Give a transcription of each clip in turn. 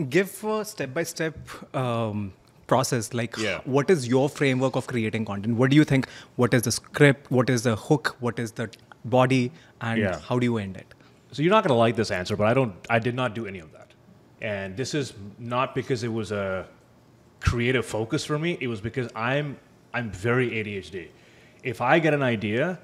Give a step-by-step process. Like, Yeah. what is your framework of creating content? What do you think? What is the script? What is the hook? What is the body? And Yeah. how do you end it? So you're not going to like this answer, but I did not do any of that. And this is not because it was a creative focus for me. It was because I'm very ADHD. If I get an idea,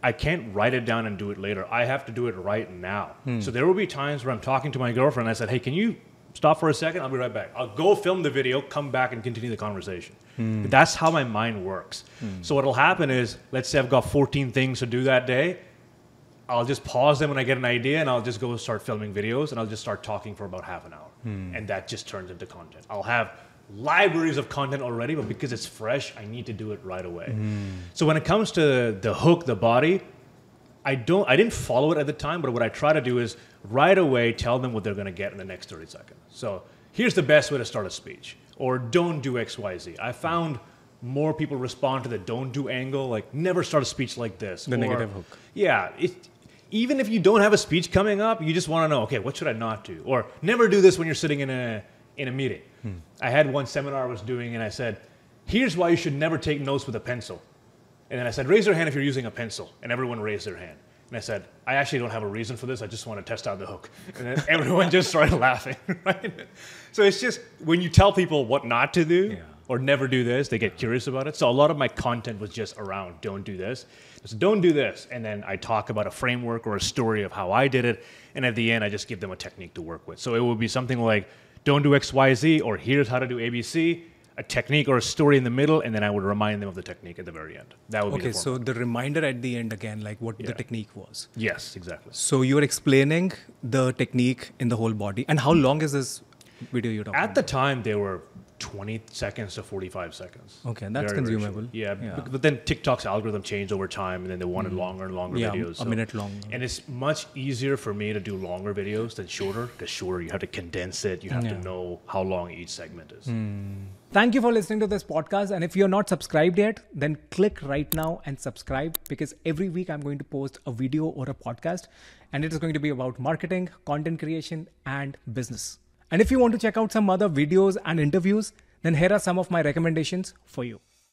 I can't write it down and do it later. I have to do it right now. So there will be times where I'm talking to my girlfriend. I said, hey, can you stop for a second? I'll be right back. I'll go film the video, come back and continue the conversation. That's how my mind works. So what'll happen is, let's say I've got 14 things to do that day. I'll just pause them when I get an idea, and I'll just go start filming videos, and I'll just start talking for about half an hour. And that just turns into content. I'll have libraries of content already, but because it's fresh, I need to do it right away. So when it comes to the hook, the body, I didn't follow it at the time, but what I try to do is right away tell them what they're going to get in the next 30 seconds. So here's the best way to start a speech, or don't do X, Y, Z. I found more people respond to the don't do angle, like never start a speech like this. The negative hook. Yeah. Even if you don't have a speech coming up, you just want to know, okay, what should I not do? Or never do this when you're sitting in a meeting. I had one seminar I was doing, and I said, here's why you should never take notes with a pencil. And then I said, raise your hand if you're using a pencil. And everyone raised their hand. And I said, I actually don't have a reason for this. I just want to test out the hook. And then everyone just started laughing. Right? So it's just when you tell people what not to do or never do this, they get curious about it. So a lot of my content was just around don't do this. So don't do this. And then I talk about a framework or a story of how I did it. And at the end, I just give them a technique to work with. So it would be something like, don't do X, Y, Z, or here's how to do ABC, a technique or a story in the middle, and then I would remind them of the technique at the very end. That would be the format. So the reminder at the end again, like what the technique was. Yes, exactly. So you're explaining the technique in the whole body. And how long is this video you're talking At the time, they were 20 seconds to 45 seconds. Okay, that's Very, very consumable. short. Yeah, but then TikTok's algorithm changed over time, and then they wanted longer and longer videos. A minute long. And it's much easier for me to do longer videos than shorter, because shorter, you have to condense it. You have to know how long each segment is. Thank you for listening to this podcast. And if you're not subscribed yet, then click right now and subscribe, because every week I'm going to post a video or a podcast, and it is going to be about marketing, content creation, and business. And if you want to check out some other videos and interviews, then here are some of my recommendations for you.